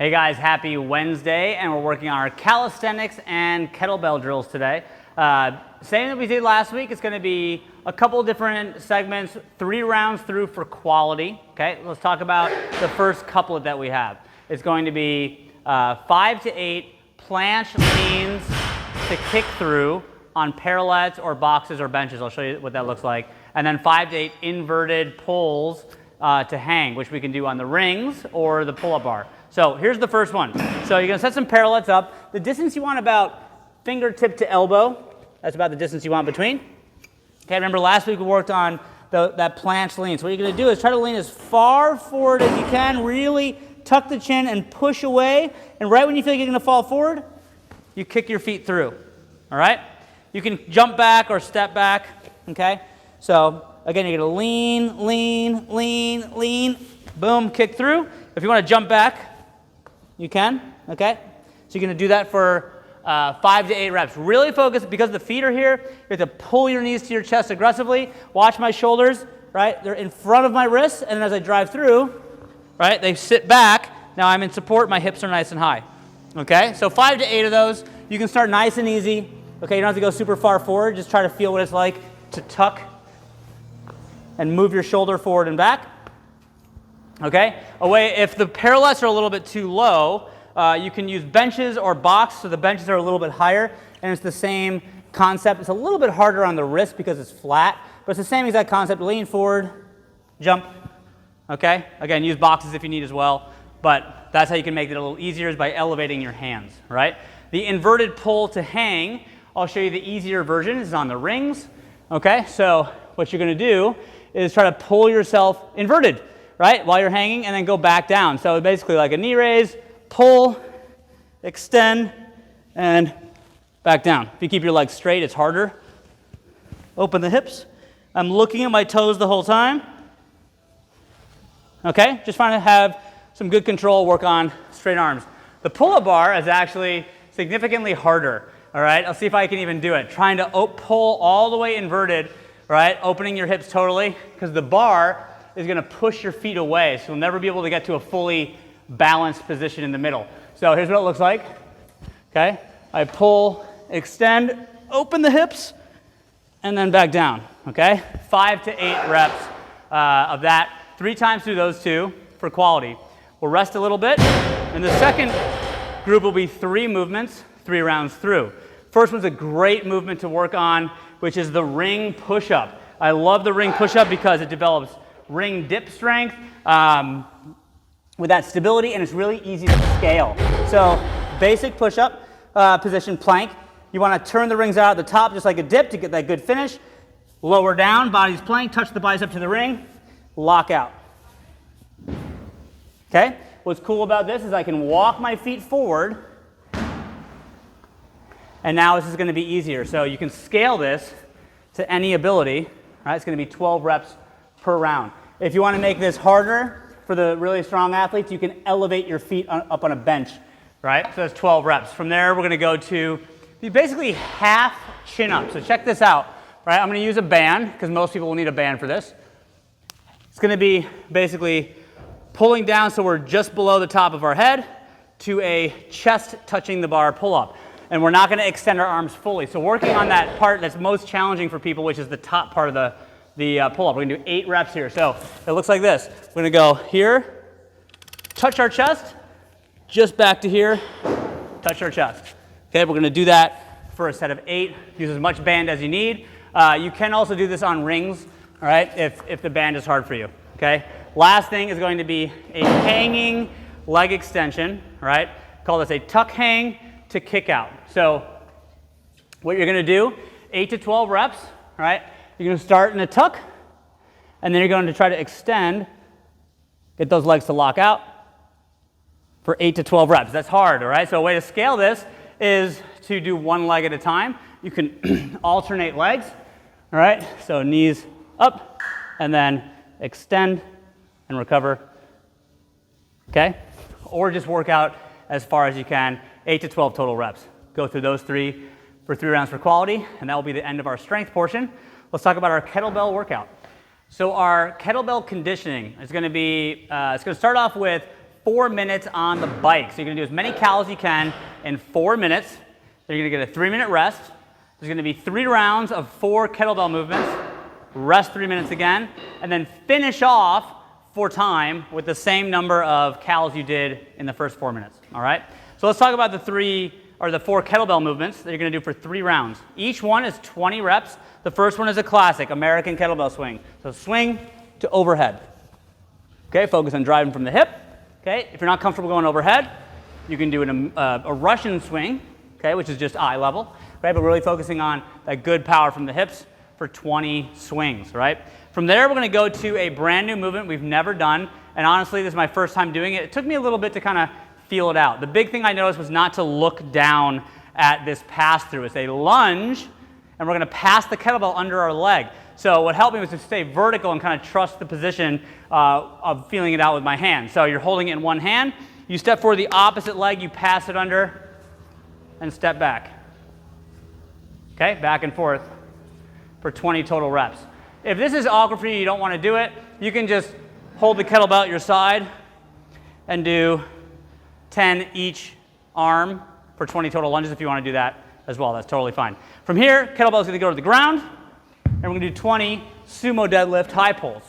Hey guys, happy Wednesday, and we're working on our calisthenics and kettlebell drills today. Same that we did last week. It's going to be a couple different segments, 3 rounds through for quality. Okay, let's talk about the first couplet that we have. It's going to be 5 to 8 planche leans to kick through on parallettes or boxes or benches. I'll show you what that looks like. And then 5 to 8 inverted pulls to hang, which we can do on the rings or the pull-up bar. So here's the first one. So you're going to set some parallettes up. The distance you want about fingertip to elbow. That's about the distance you want between. Okay, remember last week we worked on that planche lean. So what you're going to do is try to lean as far forward as you can. Really tuck the chin and push away. And right when you feel like you're going to fall forward, you kick your feet through. All right? You can jump back or step back. Okay? So again, you're going to lean, lean, lean, lean. Boom, kick through. If you want to jump back, you can, okay? So you're going to do that for 5 to 8 reps. Really focus, because the feet are here, you have to pull your knees to your chest aggressively. Watch my shoulders, right? They're in front of my wrists, and as I drive through, right, they sit back. Now I'm in support, my hips are nice and high, okay? So 5 to 8 of those. You can start nice and easy, okay? You don't have to go super far forward. Just try to feel what it's like to tuck and move your shoulder forward and back. Okay, if the parallettes are a little bit too low, you can use benches or box, so the benches are a little bit higher, and it's the same concept. It's a little bit harder on the wrist because it's flat, but it's the same exact concept. Lean forward, jump, okay? Again, use boxes if you need as well, but that's how you can make it a little easier, is by elevating your hands, right? The inverted pull to hang, I'll show you the easier version, is on the rings, okay? So what you're gonna do is try to pull yourself inverted, right, while you're hanging, and then go back down. So basically like a knee raise, pull, extend, and back down. If you keep your legs straight, it's harder. Open the hips. I'm looking at my toes the whole time. Okay, just trying to have some good control, work on straight arms. The pull-up bar is actually significantly harder, all right? I'll see if I can even do it. Trying to pull all the way inverted, right, opening your hips totally, because the bar is going to push your feet away, so you'll never be able to get to a fully balanced position in the middle. So here's what it looks like. Okay, I pull, extend, open the hips, and then back down. Okay, 5 to 8 reps of that, 3 times through those 2 for quality. We'll rest a little bit, and the second group will be 3 movements, 3 rounds through. First one's a great movement to work on, which is the ring push-up. I love the ring push-up because it develops ring dip strength with that stability, and it's really easy to scale. So basic push-up position, plank. You want to turn the rings out at the top just like a dip to get that good finish. Lower down, body's plank, touch the bicep to the ring, lock out. Okay? What's cool about this is I can walk my feet forward, and now this is going to be easier. So you can scale this to any ability. Right? It's going to be 12 reps per round. If you want to make this harder for the really strong athletes, you can elevate your feet up on a bench, right? So that's 12 reps. From there, we're going to go to basically half chin-up. So check this out, right? I'm going to use a band, because most people will need a band for this. It's going to be basically pulling down so we're just below the top of our head to a chest touching the bar pull-up. And we're not going to extend our arms fully. So working on that part that's most challenging for people, which is the top part of the pull-up. We're going to do 8 reps here. So it looks like this. We're going to go here, touch our chest, just back to here, touch our chest. Okay, we're going to do that for a set of 8. Use as much band as you need. You can also do this on rings, all right, if the band is hard for you. Okay. Last thing is going to be a hanging leg extension, all right? Call this a tuck hang to kick out. So what you're going to do, 8 to 12 reps, all right? You're going to start in a tuck, and then you're going to try to extend, get those legs to lock out for 8 to 12 reps. That's hard, all right? So a way to scale this is to do 1 leg at a time. You can alternate legs, all right? So knees up, and then extend and recover, okay? Or just work out as far as you can, 8 to 12 total reps. Go through those 3 for 3 rounds for quality, and that will be the end of our strength portion. Let's talk about our kettlebell workout. So our kettlebell conditioning is going to be, it's going to start off with 4 minutes on the bike. So you're gonna do as many cals as you can in 4 minutes. Then you're gonna get a 3-minute rest. There's gonna be 3 rounds of 4 kettlebell movements, rest 3 minutes again, and then finish off for time with the same number of cals you did in the first 4 minutes, all right? So let's talk about the 4 kettlebell movements that you're gonna do for 3 rounds. Each one is 20 reps. The first one is a classic American kettlebell swing. So swing to overhead. Okay, focus on driving from the hip. Okay, if you're not comfortable going overhead, you can do a Russian swing, okay, which is just eye level, right? But really focusing on that good power from the hips for 20 swings, right? From there, we're gonna go to a brand new movement we've never done. And honestly, this is my first time doing it. It took me a little bit to kind of feel it out. The big thing I noticed was not to look down at this pass through. It's a lunge, and we're gonna pass the kettlebell under our leg. So what helped me was to stay vertical and kind of trust the position of feeling it out with my hand. So you're holding it in one hand, you step forward the opposite leg, you pass it under, and step back. Okay, back and forth for 20 total reps. If this is awkward for you, you don't want to do it, you can just hold the kettlebell at your side and do 10 each arm for 20 total lunges if you want to do that as well. That's totally fine. From here, kettlebell is going to go to the ground, and we're going to do 20 sumo deadlift high pulls.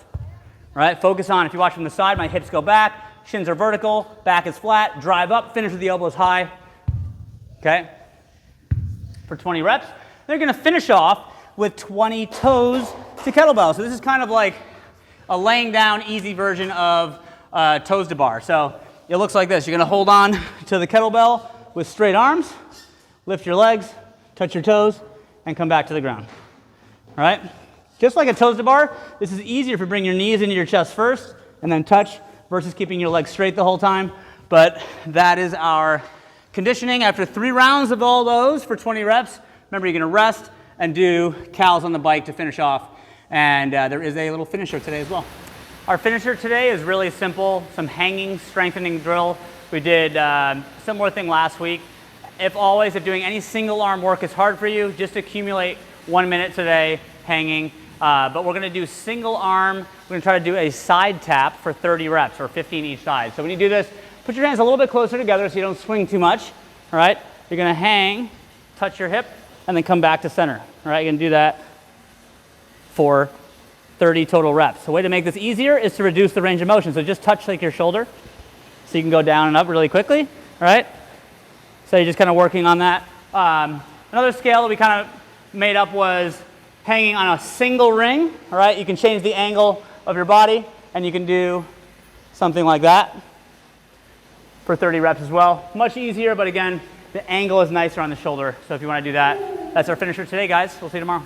All right, focus on, if you watch from the side, my hips go back, shins are vertical, back is flat, drive up, finish with the elbows high. Okay, for 20 reps. Then you're going to finish off with 20 toes to kettlebell. So this is kind of like a laying down easy version of toes to bar. So it looks like this. You're going to hold on to the kettlebell with straight arms, lift your legs, touch your toes, and come back to the ground. All right? Just like a toes to bar, this is easier if you bring your knees into your chest first and then touch versus keeping your legs straight the whole time. But that is our conditioning after 3 rounds of all those for 20 reps. Remember, you're going to rest and do cals on the bike to finish off. And there is a little finisher today as well. Our finisher today is really simple, some hanging strengthening drill. We did a similar thing last week. If doing any single arm work is hard for you, just accumulate 1 minute today hanging. But we're going to do single arm. We're going to try to do a side tap for 30 reps or 15 each side. So when you do this, put your hands a little bit closer together so you don't swing too much. All right? You're going to hang, touch your hip, and then come back to center. All right? You can do that for 30 total reps. The way to make this easier is to reduce the range of motion. So just touch like your shoulder so you can go down and up really quickly. All right? So you're just kind of working on that. Another scale that we kind of made up was hanging on a single ring. All right? You can change the angle of your body, and you can do something like that for 30 reps as well. Much easier, but again, the angle is nicer on the shoulder. So if you want to do that, that's our finisher today, guys. We'll see you tomorrow.